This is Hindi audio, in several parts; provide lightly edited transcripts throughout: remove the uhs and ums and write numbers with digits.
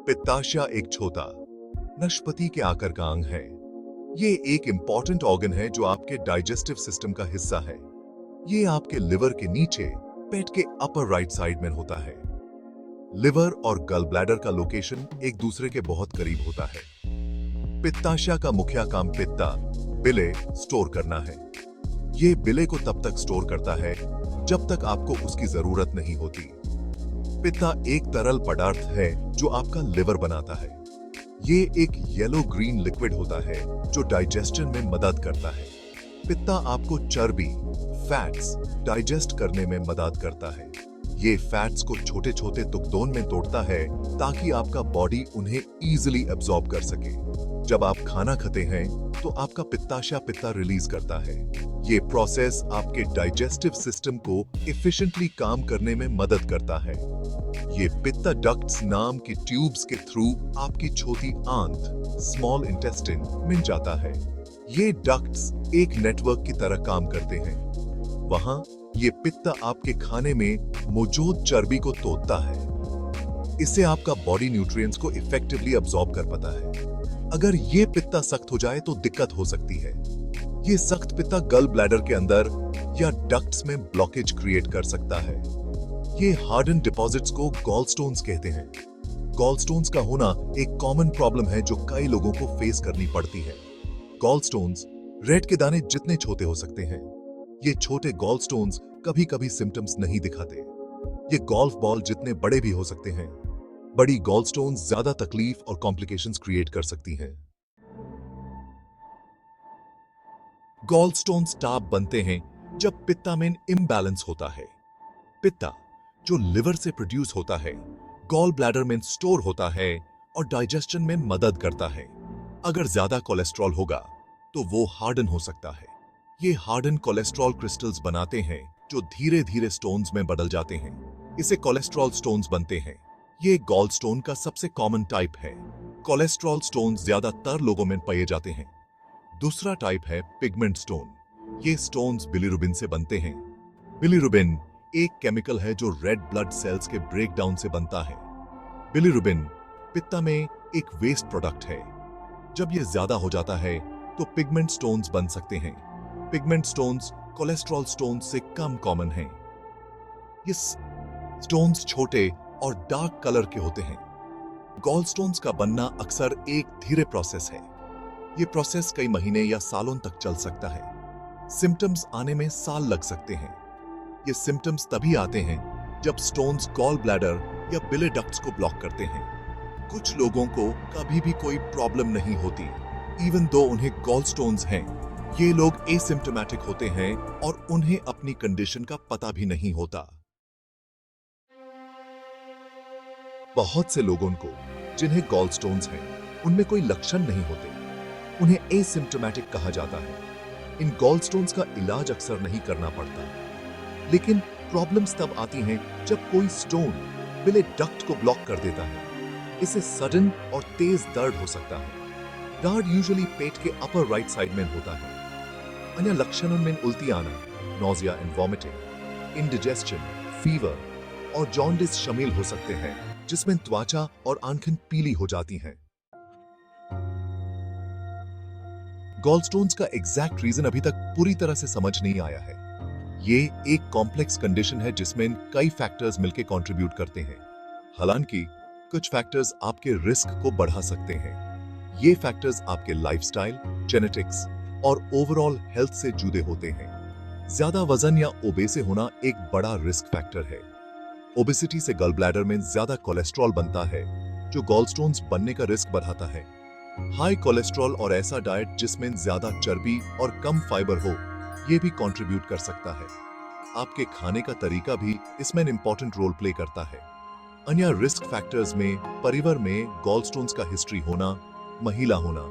पित्ताशय एक छोटा नाशपाती के आकार का अंग है। ये एक इंपॉर्टेंट ऑर्गन है जो आपके डाइजेस्टिव सिस्टम का हिस्सा है। ये आपके लिवर के नीचे पेट के अपर राइट साइड में होता है। लिवर और गल ब्लैडर का लोकेशन एक दूसरे के बहुत करीब होता है। पित्ताशय का मुख्य काम पित्त बिले स्टोर करना है। ये बिले को तब तक स्टोर करता है जब तक आपको उसकी जरूरत नहीं होती। पित्त एक तरल पदार्थ है जो आपका लिवर बनाता है। ये एक येलो ग्रीन लिक्विड होता है जो डाइजेशन में मदद करता है। पित्त आपको चर्बी फैट्स डाइजेस्ट करने में मदद करता है। ये फैट्स को छोटे छोटे टुकड़ों में तोड़ता है ताकि आपका बॉडी उन्हें इजीली एब्जॉर्ब कर सके। जब आप खाना खाते हैं तो आपका पित्ताशय पित्त रिलीज करता है। ये प्रोसेस आपके डाइजेस्टिव सिस्टम को एफिशिएंटली काम करने में मदद करता है। ये पित्त डक्ट्स नाम की ट्यूब्स के थ्रू आपकी छोटी आंत स्मॉल इंटेस्टाइन में जाता है। ये डक्ट्स एक नेटवर्क की तरह काम करते हैं। वहां ये पित्त आपके खाने में मौजूद चर्बी को तोड़ता है। इससे आपका बॉडी न्यूट्रिएंट्स को इफेक्टिवली अब्सॉर्ब कर पाता है। अगर ये पित्त सख्त हो जाए तो दिक्कत हो सकती है। ये सख्त पित्त गल ब्लैडर के अंदर या डक्ट्स में ब्लॉकेज क्रिएट कर सकता है। ये हार्डन डिपॉजिट्स को गॉलस्टोन्स कहते हैं। गॉलस्टोन्स का होना एक कॉमन प्रॉब्लम है जो कई लोगों को फेस करनी पड़ती है। गॉलस्टोन्स रेत के दाने जितने छोटे हो सकते हैं। ये छोटे गॉलस्टोन्स कभी कभी सिम्टम्स नहीं दिखाते। ये गोल्फ बॉल जितने बड़े भी हो सकते हैं। बड़ी गॉलस्टोन्स ज्यादा तकलीफ और कॉम्प्लिकेशंस क्रिएट कर सकती हैं। गॉलस्टोन्स तब बनते हैं जब पित्त में इम्बैलेंस होता है। पित्त जो लिवर से प्रोड्यूस होता है गॉल ब्लैडर में स्टोर होता है और डाइजेशन में मदद करता है। अगर ज्यादा कोलेस्ट्रॉल होगा तो वो हार्डन हो सकता है। ये हार्डन कोलेस्ट्रॉल क्रिस्टल्स बनाते हैं जो धीरे धीरे स्टोन्स में बदल जाते हैं। इसे कोलेस्ट्रॉल स्टोन्स बनते हैं। ये गॉल स्टोन का सबसे कॉमन टाइप है। कोलेस्ट्रॉल स्टोन्स ज्यादातर लोगों में पाए जाते हैं। दूसरा टाइप है पिगमेंट स्टोन। ये स्टोन्स बिलीरुबिन से बनते हैं। बिलीरुबिन एक केमिकल है जो रेड ब्लड सेल्स के ब्रेकडाउन से बनता है। बिलीरुबिन पित्त में एक वेस्ट प्रोडक्ट है। जब यह ज्यादा हो जाता है तो पिगमेंट स्टोन्स बन सकते हैं। पिगमेंट स्टोन्स कोलेस्ट्रॉल स्टोन्स से कम कॉमन हैं। ये स्टोन्स छोटे और डार्क कलर के होते हैं। गॉलस्टोन्स का बनना अक्सर एक धीरे प्रोसेस है। यह प्रोसेस कई महीने या सालों तक चल सकता है। सिम्टम्स आने में साल लग सकते हैं। ये सिम्टम्स तभी आते हैं जब स्टोन्स गॉल ब्लैडर या बिले डक्ट्स को ब्लॉक करते हैं। कुछ लोगों को कभी भी कोई प्रॉब्लम नहीं होती, इवन दो उन्हें गॉलस्टोन्स हैं। ये लोग एसिम्प्टोमेटिक होते हैं और उन्हें अपनी कंडीशन का पता भी नहीं होता। बहुत से लोगों को जिन्हें गॉलस्टोन्स हैं, उनमें कोई लक्षण नहीं होते। उन्हें एसिम्प्टोमेटिक कहा जाता है। इन गॉलस्टोन्स का इलाज अक्सर नहीं करना पड़ता, लेकिन प्रॉब्लम्स तब आती हैं जब कोई स्टोन बिले डक्ट को ब्लॉक कर देता है। इससे सडन और तेज दर्द हो सकता है। दर्द यूजुअली पेट के अपर राइट साइड में होता है। अन्य लक्षणों में उल्टी आना, nausea and vomiting, indigestion, fever और जॉन्डिस शामिल हो सकते हैं, जिसमें त्वचा और आंखें पीली हो जाती हैं। गॉलस्टोन्स का एग्जैक्ट रीजन अभी तक पूरी तरह से समझ नहीं आया है। ये एक कॉम्प्लेक्स कंडीशन है जिसमें कई फैक्टर्स मिलकर कंट्रीब्यूट करते हैं। हालांकि कुछ फैक्टर्स आपके रिस्क को बढ़ा सकते हैं। ये फैक्टर्स आपके लाइफस्टाइल, जेनेटिक्स और ओवरऑल हेल्थ से जुड़े होते हैं। ज्यादा वजन या ओबेसे होना एक बड़ा रिस्क फैक्टर है। ओबेसिटी से गल ब्लैडर में ज्यादा कोलेस्ट्रॉल बनता है, जो गॉलस्टोन्स बनने का रिस्क बढ़ाता है। हाई कोलेस्ट्रॉल और ऐसा डाइट जिसमें ज्यादा चर्बी और कम फाइबर हो, यह भी कंट्रीब्यूट कर सकता है। आपके खाने का तरीका भी इसमें इंपॉर्टेंट रोल प्ले करता है। अन्य रिस्क फैक्टर्स में परिवार में गॉलस्टोन्स का हिस्ट्री होना, महिला होना,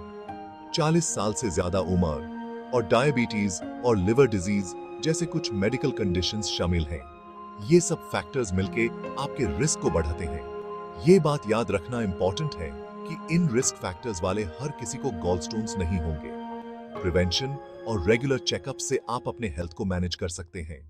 40 साल से ज्यादा उम्र और डायबिटीज और लिवर डिजीज जैसे कुछ मेडिकल कंडीशंस शामिल हैं। ये सब फैक्टर्स मिलके आपके रिस्क को बढ़ाते हैं। ये बात याद रखना इंपॉर्टेंट है कि इन रिस्क फैक्टर्स वाले हर किसी को गॉलस्टोन्स नहीं होंगे। प्रिवेंशन और रेगुलर चेकअप से आप अपने हेल्थ को मैनेज कर सकते हैं।